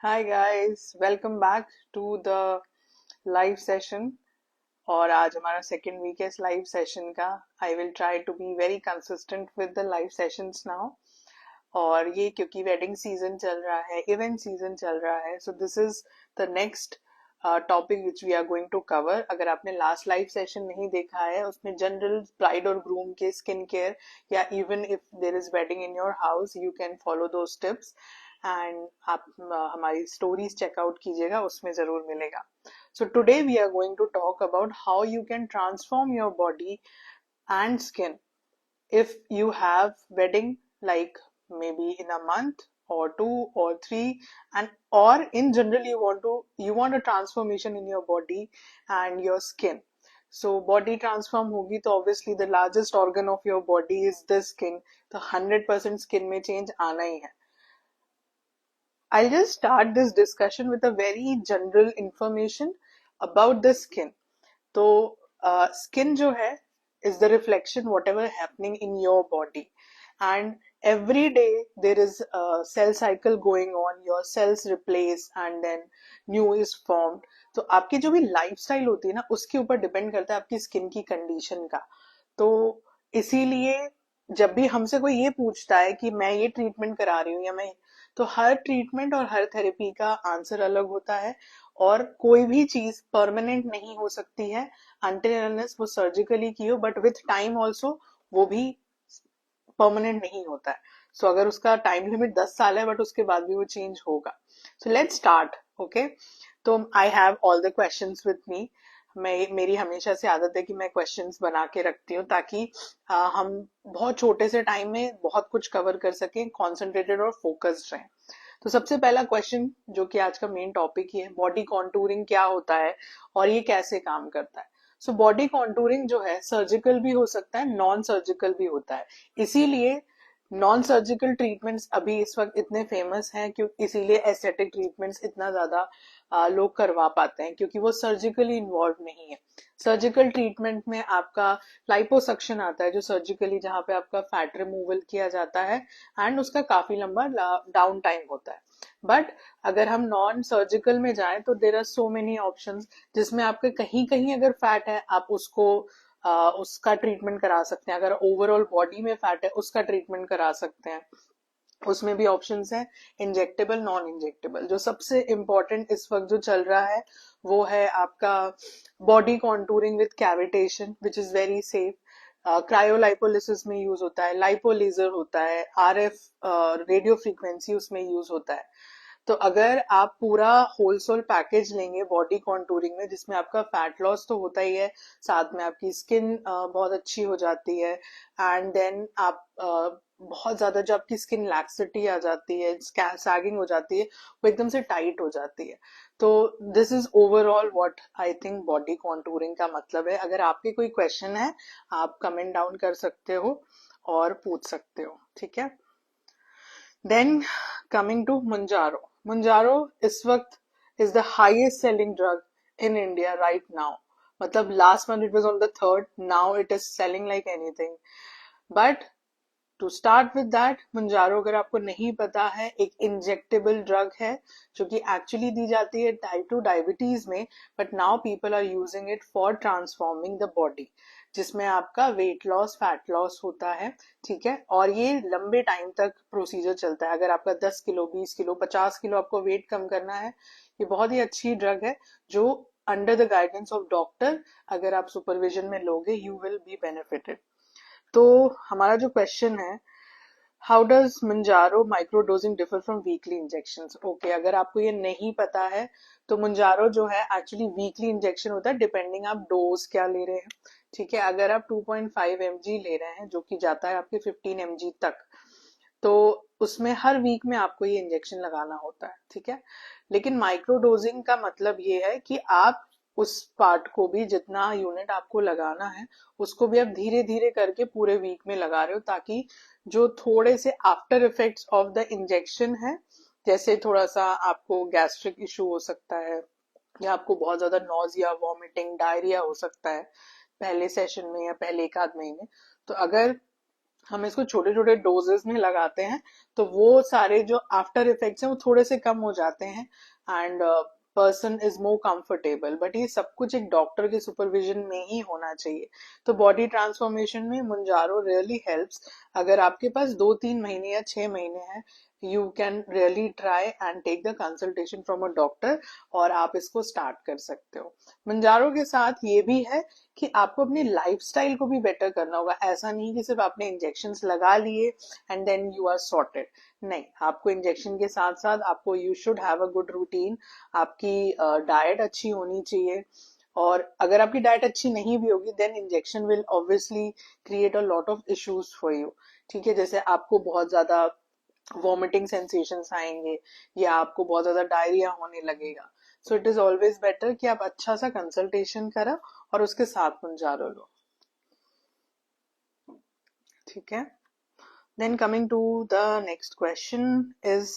Hi guys, welcome back to the live session. और आज हमारा सेकेंड वीक है इस लाइव सेशन का। I will try to be very consistent with the live sessions now. और ये क्योंकि वेडिंग सीजन चल रहा है, इवेंट सीजन चल रहा है, so this is the next topic which we are going to cover. अगर आपने लास्ट लाइव सेशन नहीं देखा है, उसमें जनरल ब्राइड और ग्रूम के स्किन केयर या even if there is wedding in your house, you can follow those tips. And आप हमारी स्टोरीज चेकआउट कीजिएगा, उसमें जरूर मिलेगा। So today we are going to talk about how you can transform your body and skin if you have wedding, like maybe in a month or 2 or 3, and or in general you want a transformation in your body and your skin. So body transform होगी तो obviously the largest organ of your body is the skin, तो 100% skin में change आना ही है। I'll just start this discussion with a very general information about the skin. तो skin जो है is the reflection whatever happening in your body, and every day there is a cell cycle going on, your cells replace and then new is formed. तो आपकी जो भी lifestyle होती है ना, उसके ऊपर डिपेंड करता है आपकी स्किन की कंडीशन का। तो इसीलिए जब भी हमसे कोई ये पूछता है कि मैं ये ट्रीटमेंट करा रही हूँ या मैं, तो हर ट्रीटमेंट और हर थेरेपी का आंसर अलग होता है। और कोई भी चीज परमानेंट नहीं हो सकती है अनटिल अनलेस वो सर्जिकली की हो, बट विथ टाइम ऑल्सो वो भी परमानेंट नहीं होता है। सो अगर उसका टाइम लिमिट 10 साल है बट उसके बाद भी वो चेंज होगा। So let's start. ओके, तो I have all the questions with me. मेरी हमेशा से आदत है कि मैं क्वेश्चंस बना के रखती हूँ ताकि हम बहुत छोटे से टाइम में बहुत कुछ कवर कर सकें, कॉन्सेंट्रेटेड और फोकस्ड रहें। तो सबसे पहला क्वेश्चन, जो कि आज का मेन टॉपिक ही है, बॉडी कॉन्टूरिंग क्या होता है और ये कैसे काम करता है। सो बॉडी कॉन्टूरिंग जो है सर्जिकल भी हो सकता है, नॉन सर्जिकल भी होता है। इसीलिए नॉन सर्जिकल ट्रीटमेंट्स अभी इस वक्त इतने फेमस हैं, क्योंकि इसीलिए एस्थेटिक ट्रीटमेंट्स इतना ज्यादा लोग करवा पाते हैं, क्योंकि वो सर्जिकली इन्वॉल्व नहीं है। सर्जिकल ट्रीटमेंट में आपका लाइपोसक्शन आता है, जो सर्जिकली जहाँ पे आपका फैट रिमूवल किया जाता है, एंड उसका काफी लंबा डाउन टाइम होता है। बट अगर हम नॉन सर्जिकल में जाएं तो there are so many options, जिसमें आपके कहीं कहीं अगर फैट है आप उसको उसका ट्रीटमेंट करा सकते हैं। अगर ओवरऑल बॉडी में फैट है उसका ट्रीटमेंट करा सकते हैं। उसमें भी ऑप्शंस हैं, इंजेक्टेबल, नॉन इंजेक्टेबल। जो सबसे इम्पोर्टेंट इस वक्त जो चल रहा है वो है आपका body contouring with cavitation, which is very safe. Cryolipolysis में यूज होता है, लाइपोलेजर होता है, आरएफ रेडियो फ्रीक्वेंसी उसमें यूज होता है। तो अगर आप पूरा होलसेल पैकेज लेंगे बॉडी कॉन्टूरिंग में, जिसमें आपका फैट लॉस तो होता ही है, साथ में आपकी स्किन बहुत अच्छी हो जाती है, एंड देन आप बहुत ज्यादा जो आपकी स्किन लैक्सिटी आ जाती है, सैगिंग हो जाती है, वो एकदम से टाइट हो जाती है। तो this is overall what I think body contouring का मतलब है। अगर आपके कोई क्वेश्चन है, आप कमेंट डाउन कर सकते हो और पूछ सकते हो, ठीक है। Then coming to Mounjaro. Mounjaro इस वक्त is the highest selling drug in India right now. मतलब last month it was on the third, now it is selling like anything. But to start with that, Mounjaro अगर आपको नहीं पता है, एक injectable drug है जो कि एक्चुअली दी जाती है टाइप 2 डायबिटीज में, but now people are using it for transforming the body, जिसमें आपका वेट लॉस, फैट लॉस होता है, ठीक है। और ये लंबे टाइम तक प्रोसीजर चलता है। अगर आपका 10 किलो, 20 किलो, 50 किलो आपको वेट कम करना है, ये बहुत ही अच्छी ड्रग है जो under the guidance of doctor अगर आप सुपरविजन में लोगे, यू विल बी बेनिफिटेड। तो हमारा जो क्वेश्चन है, how does Mounjaro microdosing differ from weekly injection. Okay, अगर आपको ये नहीं पता है तो मुंजारो जो है एक्चुअली वीकली इंजेक्शन होता है, डिपेंडिंग आप डोज क्या ले रहे हैं, ठीक है। अगर आप 2.5 mg ले रहे हैं, जो कि जाता है आपके 15 mg तक, तो उसमें हर वीक में आपको ये इंजेक्शन लगाना होता है, ठीक है। लेकिन माइक्रो डोजिंग का मतलब ये है कि आप उस पार्ट को भी, जितना यूनिट आपको लगाना है, उसको भी आप धीरे धीरे करके पूरे वीक में लगा रहे हो, ताकि जो थोड़े से after effects of the injection है, जैसे थोड़ा सा आपको गैस्ट्रिक इशू हो सकता है, या आपको बहुत ज्यादा नॉजिया, वॉमिटिंग, डायरिया हो सकता है पहले सेशन में या पहले 1 आध महीने, तो अगर हम इसको छोटे छोटे डोजेस में लगाते हैं तो वो सारे जो आफ्टर इफेक्ट्स हैं वो थोड़े से कम हो जाते हैं and person is more comfortable. But ये सब कुछ एक डॉक्टर के सुपरविजन में ही होना चाहिए। तो बॉडी ट्रांसफॉर्मेशन में मुंजारो रियली हेल्प्स। अगर आपके पास 2-3 महीने या 6 महीने हैं, you can really try and take the consultation from a doctor और आप इसको स्टार्ट कर सकते हो। मंजारो के साथ ये भी है कि आपको अपनी लाइफस्टाइल को भी बेटर करना होगा। ऐसा नहीं कि सिर्फ आपने इंजेक्शंस लगा लिए and then you are sorted. नहीं, आपको इंजेक्शन के साथ साथ आपको you should have a good routine. आपकी डाइट अच्छी होनी चाहिए और अगर आपकी डाइट अच्छी नहीं भी होगी then injection will obviously create a lot of issues for you. ठीक है, जैसे आपको बहुत ज्यादा वॉमिटिंग सेंसेशंस आएंगे या आपको बहुत ज्यादा डायरिया होने लगेगा। So it is always better कि आप अच्छा सा कंसल्टेशन करा और उसके साथ मुंजारो लो। ठीक है, then coming to the next question is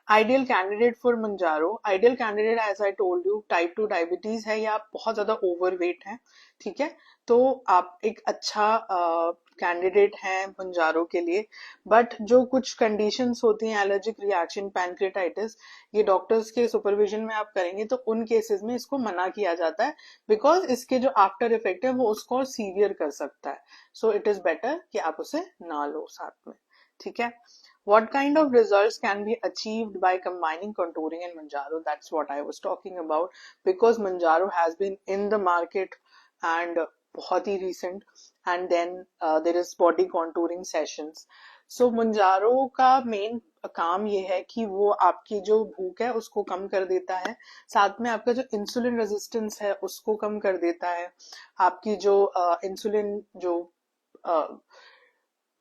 ideal candidate for Manjaro। ideal candidate as I told you type 2 diabetes है या आप बहुत ज्यादा overweight हैं, ठीक है, तो आप एक अच्छा कैंडिडेट हैं मंजारो के लिए। बट जो कुछ कंडीशंस होती हैं, एलर्जिक रिएक्शन, पैनक्रेटाइटिस, ये डॉक्टर्स के सुपरविजन में आप करेंगे तो उन केसेस में इसको मना किया जाता है बिकॉज इसके जो आफ्टर इफेक्ट है वो उसको और सीवियर कर सकता है। सो इट इज बेटर कि आप उसे ना लो साथ में। ठीक है, what kind of results can be achieved by combining contouring and Manjaro? That's what I was talking about because Manjaro has been in the market and बहुत ही recent and then there is body contouring sessions। so Manjaro का main काम ये है कि वो आपकी जो भूख है उसको कम कर देता है, साथ में आपका जो इंसुलिन रेजिस्टेंस है उसको कम कर देता है, आपकी जो इंसुलिन जो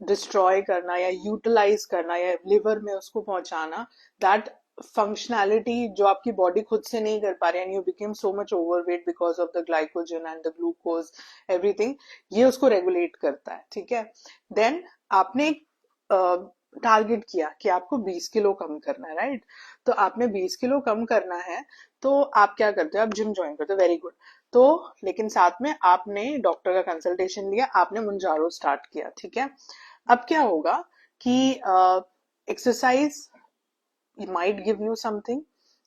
डिस्ट्रॉय करना या यूटिलाइज करना या लिवर में उसको पहुंचाना, दैट फंक्शनैलिटी जो आपकी बॉडी खुद से नहीं कर पा रही and you became so much overweight because of the glycogen and the glucose everything, ये उसको रेगुलेट करता है। ठीक है, देन आपने टारगेट किया कि आपको 20 किलो कम करना है, राइट? तो आपने 20 किलो कम करना है तो आप क्या करते हो, आप जिम ज्वाइन करते हो, वेरी गुड। तो लेकिन साथ में आपने डॉक्टर का कंसल्टेशन लिया, आपने मुंजारो स्टार्ट किया। ठीक है, अब क्या होगा कि exercise might give you something,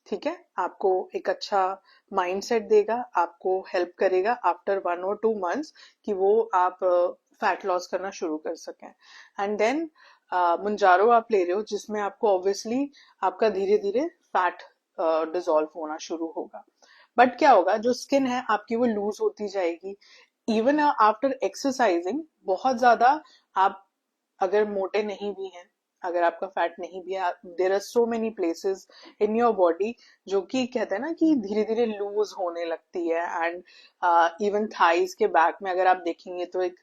ठीक है, आपको एक अच्छा माइंडसेट देगा, आपको हेल्प करेगा आफ्टर 1 और 2 मंथ्स कि वो आप फैट लॉस करना शुरू कर सकें। एंड देन मुंजारो आप ले रहे हो जिसमें आपको ऑब्वियसली आपका धीरे धीरे फैट डिसॉल्व होना शुरू होगा। बट क्या होगा, जो स्किन है आपकी वो लूज होती जाएगी इवन आफ्टर एक्सरसाइजिंग। बहुत ज्यादा आप अगर मोटे नहीं भी हैं, अगर आपका फैट नहीं भी है, there are so many places in your body जो कि कहते हैं ना कि धीरे धीरे लूज होने लगती है एंड इवन थाइज के बैक में अगर आप देखेंगे तो एक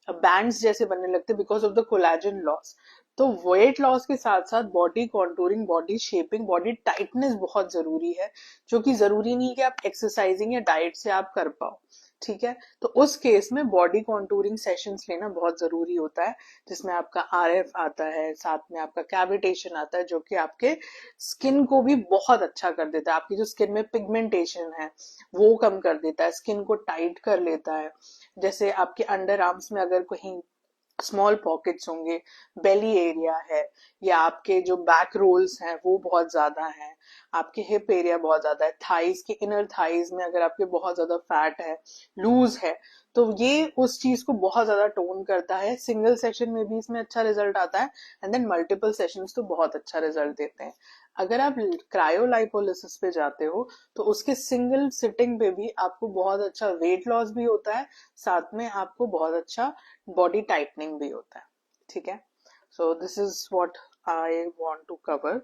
बैंड्स जैसे बनने लगते हैं because of the collagen loss. तो वेट लॉस के साथ साथ body contouring, body shaping, body tightness बहुत जरूरी है, जो कि जरूरी नहीं कि आप एक्सरसाइजिंग या डाइट से आप कर पाओ। ठीक है, तो उस केस में बॉडी कॉन्टूरिंग सेशंस लेना बहुत जरूरी होता है जिसमें आपका आरएफ आता है, साथ में आपका कैविटेशन आता है जो कि आपके स्किन को भी बहुत अच्छा कर देता है। आपकी जो स्किन में पिगमेंटेशन है वो कम कर देता है, स्किन को टाइट कर लेता है। जैसे आपके अंडर आर्म्स में अगर कहीं स्मॉल पॉकेट्स होंगे, बेली एरिया है, या आपके जो बैक रोल्स हैं वो बहुत ज्यादा हैं, आपके हिप एरिया बहुत ज्यादा है, थाइज के इनर थाइज में अगर आपके बहुत ज्यादा फैट है, लूज है, तो ये उस चीज को बहुत ज्यादा टोन करता है। सिंगल सेशन में भी इसमें अच्छा रिजल्ट आता है एंड देन मल्टीपल सेशंस तो बहुत अच्छा रिजल्ट देते हैं। अगर आप क्रायोलाइपोलिसिस पे जाते हो तो उसके सिंगल सिटिंग पे भी आपको बहुत अच्छा वेट लॉस भी होता है, साथ में आपको बहुत अच्छा बॉडी टाइटनिंग भी होता है। ठीक है, so this is what I want to cover.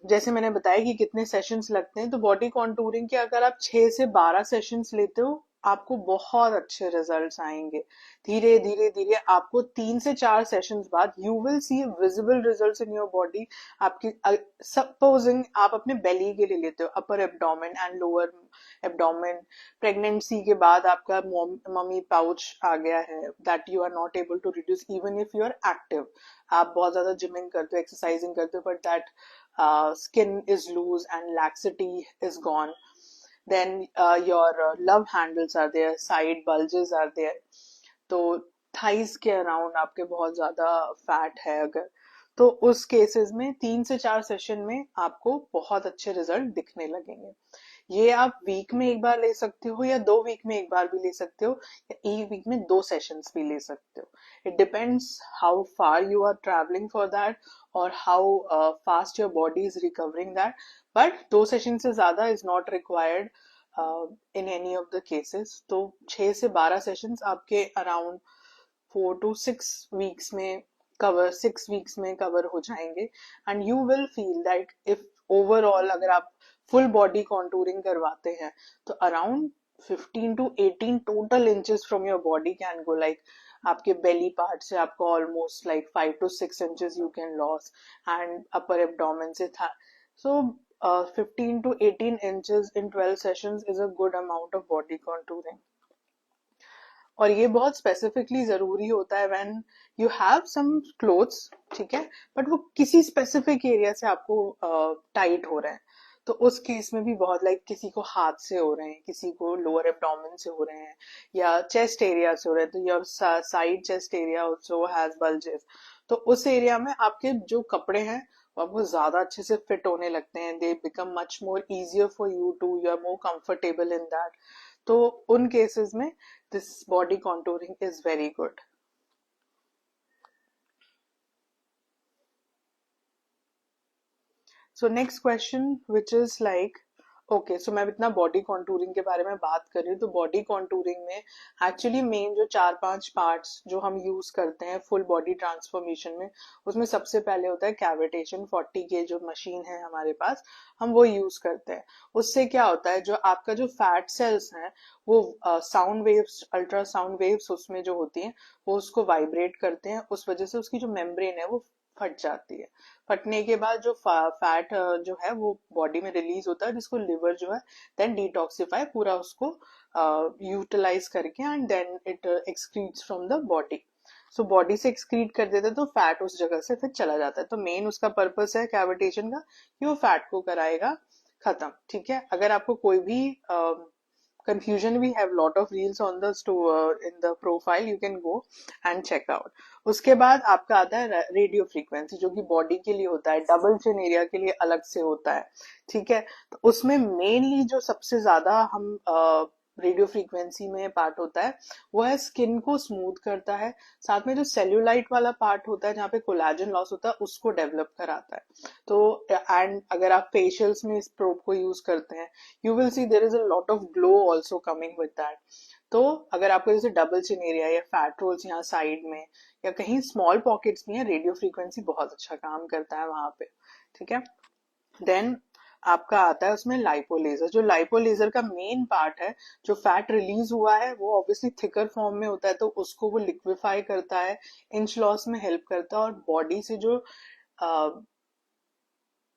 जैसे मैंने बताया कि कितने सेशंस लगते हैं, तो बॉडी कॉन्टूरिंग के अगर आप 6 से 12 सेशंस लेते हो आपको बहुत अच्छे रिजल्ट्स आएंगे। धीरे धीरे धीरे आपको 3 से 4 सेशंस बाद you will see visible results in your body. आपकी सपोजिंग आप अपने बेली के लिए लेते हो, upper abdomen and lower abdomen, pregnancy के बाद आपका मम्मी पाउच आ गया है that you are not able to reduce even if you are active. आप बहुत ज्यादा जिमिंग करते हो, एक्सरसाइजिंग करते हो, but that skin is loose and laxity is gone। Then your love handles are there, side bulges are there। तो thighs के around आपके बहुत ज्यादा फैट है अगर, तो उस केसेस में 3 से 4 सेशन में आपको बहुत अच्छे रिजल्ट दिखने लगेंगे। ये आप वीक में एक बार ले सकते हो या 2 वीक में एक बार भी ले सकते हो, या एक वीक में 2 सेशंस भी ले सकते हो। It depends how far you are travelling for that और how fast your body is recovering that. But 2 session से ज्यादा is not required in any of the cases. तो 6 से 12 सेशंस आपके अराउंड 4 to 6 वीक्स में कवर 6 वीक्स में cover हो जाएंगे। And you will feel that if overall अगर आप फुल बॉडी कॉन्टूरिंग करवाते हैं तो around 15 to 18 total inches from your body can go, like आपके बेली पार्ट से आपको almost like 5 to 6 inches you can lose, and upper abdomen से था। So 15 to 18 inches in 12 sessions is a good amount of body contouring. और ये बहुत specifically जरूरी होता है when you have some clothes, ठीक है, बट वो किसी स्पेसिफिक एरिया से आपको टाइट हो रहे हैं, तो उस केस में भी बहुत, लाइक किसी को हाथ से हो रहे हैं, किसी को लोअर एब्डोमेन से हो रहे हैं, या चेस्ट एरिया से हो रहे हैं, तो your side chest area also has bulges, तो उस एरिया में आपके जो कपड़े हैं वो आपको ज्यादा अच्छे से फिट होने लगते हैं। They become much more easier for you too, you are more comfortable in that. तो उन केसेस में this body contouring is very good. So next question, which is like, okay so मैं इतना बॉडी कॉन्टूरिंग के बारे में बात कर रही हूँ, तो बॉडी कॉन्टूरिंग में एक्चुअली मेन जो 4-5 पार्ट्स जो हम यूज करते हैं फुल बॉडी ट्रांसफॉर्मेशन में, उसमें सबसे पहले होता है कैविटेशन। 40 के जो मशीन है हमारे पास, हम वो यूज करते हैं। उससे क्या होता है, जो आपका जो फैट सेल्स हैं वो साउंड वेव्स, अल्ट्रासाउंड वेव्स उसमें जो होती हैं वो उसको वाइब्रेट करते हैं, उस वजह से उसकी जो मेम्ब्रेन है वो फट जाती है। फटने के बाद जो फैट जो है वो बॉडी में रिलीज होता है, जिसको लिवर जो है देन डिटॉक्सिफाई पूरा उसको यूटिलाइज करके, and then it excretes from the body. So body से एक्सक्रीट कर देता है तो फैट उस जगह से फिर चला जाता है। तो मेन उसका पर्पस है कैविटेशन का कि वो फैट को कराएगा खत्म, ठीक है। अगर आपको कोई भी confusion, we have lot of reels on the in the profile, you can go and check out. उसके बाद आपका आता है रेडियो फ्रीक्वेंसी, जो कि बॉडी के लिए होता है, डबल चिन एरिया के लिए अलग से होता है, ठीक है। तो उसमें मेनली जो सबसे ज्यादा हम रेडियो फ्रीक्वेंसी में पार्ट होता है वो है स्किन को स्मूथ करता है, साथ में जो सेल्यूलाइट वाला पार्ट होता है जहाँ पे कोलाजन लॉस होता है उसको डेवलप कराता है। तो एंड अगर आप फेशियल्स में इस प्रोब को यूज करते हैं, you will see there is a lot of glow also coming with that. तो अगर आपको जैसे डबल चिन एरिया या फैट रोल्स यहाँ साइड में या कहीं स्मॉल पॉकेट्स में है, रेडियो फ्रीक्वेंसी बहुत अच्छा काम करता है वहां पे, ठीक है। देन आपका आता है उसमें लाइपोलेजर। जो लाइपोलेजर का मेन पार्ट है, जो फैट रिलीज हुआ है वो ऑब्वियसली थिकर फॉर्म में होता है, तो उसको वो लिक्विफाई करता है, इंच लॉस में हेल्प करता है, और बॉडी से जो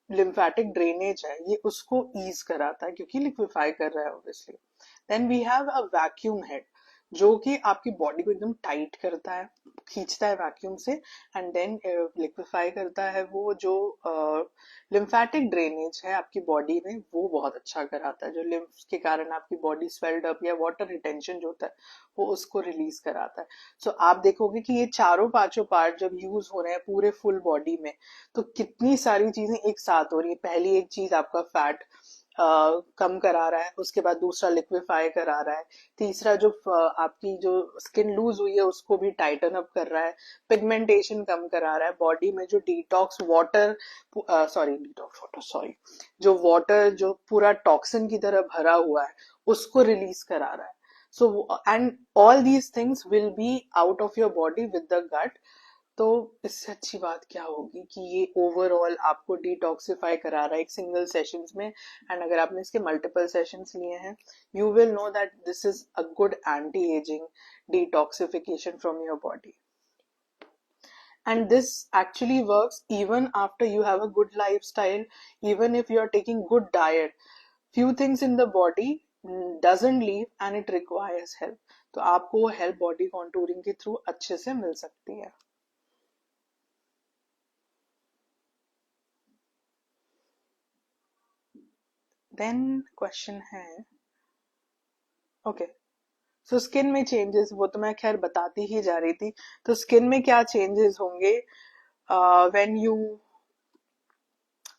लिम्फेटिक ड्रेनेज है ये उसको ईज कराता है, क्योंकि लिक्विफाई कर रहा है obviously. Then we have a vacuum head, जो कि आपकी बॉडी को एकदम टाइट करता है, खींचता है वैक्यूम से, एंड देन लिक्विफाई करता है। वो जो लिम्फेटिक ड्रेनेज है आपकी बॉडी में वो बहुत अच्छा कराता है, जो लिम्फ के कारण आपकी बॉडी स्वेल्ड अप या वाटर रिटेंशन जो होता है वो उसको रिलीज कराता है। सो आप देखोगे कि ये चारों पांचों पार्ट जब यूज हो रहे हैं पूरे फुल बॉडी में, तो कितनी सारी चीजें एक साथ हो रही है। पहली एक चीज आपका फैट कम करा रहा है, उसके बाद दूसरा लिक्विफाई करा रहा है, तीसरा जो आपकी जो स्किन लूज हुई है उसको भी टाइटन अप कर रहा है, पिगमेंटेशन कम करा रहा है, बॉडी में जो डिटॉक्स वाटर, सॉरी, जो वाटर जो पूरा टॉक्सिन की तरह भरा हुआ है उसको रिलीज करा रहा है। So and all these things will be out of your body with the gut. तो इससे अच्छी बात क्या होगी कि ये ओवरऑल आपको डिटॉक्सिफाई करा रहा है एक सिंगल सेशंस में। एंड अगर आपने इसके मल्टीपल सेशंस लिए हैं, you will know that this is a good anti ageing detoxification from your body. And this actually works even after you have a good lifestyle, even if you are taking good diet, few things in the body doesn't leave and it requires help, तो आपको वो help body contouring के through अच्छे से मिल सकती है। Then question है, okay, so skin में चेंजेस वो तो मैं खैर बताती ही जा रही थी। तो स्किन में क्या चेंजेस होंगे when you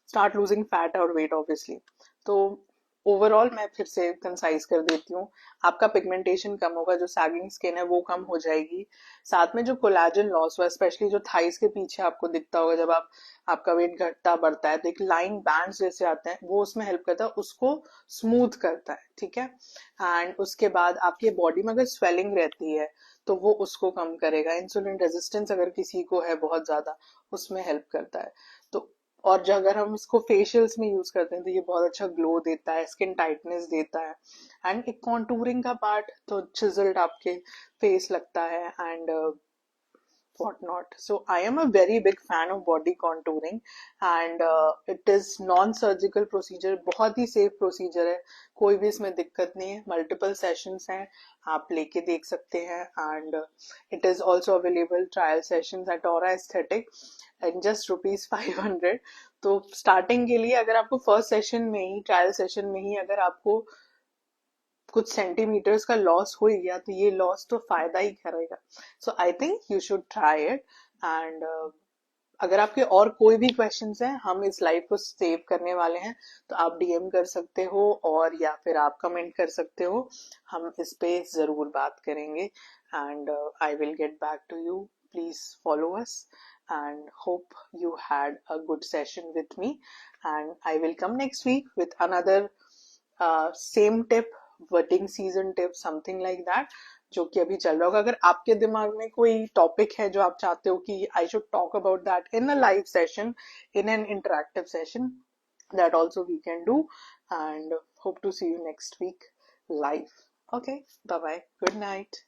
start losing fat और वेट ऑब्वियसली। तो ओवरऑल मैं फिर से कंसाइज कर देती हूँ। आपका पिगमेंटेशन कम होगा, जो सैगिंग स्किन है वो कम हो जाएगी। साथ में जो कोलेजन लॉस हुआ, स्पेशली जो थाइस के पीछे आपको दिखता होगा जब आपका वेट घटता बढ़ता है, तो एक लाइन बैंड्स जैसे आते हैं, वो उसमें हेल्प करता है, उसको स्मूथ करता है, ठीक है। एंड उसके बाद आपकी बॉडी में अगर स्वेलिंग रहती है तो वो उसको कम करेगा। इंसुलिन रेजिस्टेंस अगर किसी को है बहुत ज्यादा, उसमें हेल्प करता है। तो और जो अगर हम इसको फेशियल्स में यूज करते हैं तो ये बहुत अच्छा ग्लो देता है, स्किन टाइटनेस देता है। एंड एक कॉन्टूरिंग का पार्ट, तो चिजल्ड आपके फेस लगता है and whatnot. So I am a very big fan of body contouring and it is non-surgical procedure, बहुत ही safe procedure है, कोई भी इसमें दिक्कत नहीं है। multiple sessions हैं, आप लेके देख सकते हैं and it is also available trial sessions at Aura Aesthetic and just ₹500। तो starting के लिए अगर आपको first session में ही, trial session में ही अगर आपको कुछ सेंटीमीटर्स का लॉस हो गया तो ये लॉस तो फायदा ही करेगा। So I think you should try it and अगर आपके और कोई भी क्वेश्चंस हैं, हम इस लाइव को सेव करने वाले हैं, तो आप डीएम कर सकते हो और या फिर आप कमेंट कर सकते हो, हम इस पे जरूर बात करेंगे and I will get back to you. Please follow us and hope you had a good session with me and I will come next week with another same tip, wedding season tip, something like that, जो कि अभी चल रहा होगा। अगर आपके दिमाग में कोई टॉपिक है जो आप चाहते हो कि I should talk about that in a live session, in an interactive session, that also we can do and hope to see you next week live. Okay, bye bye, good night.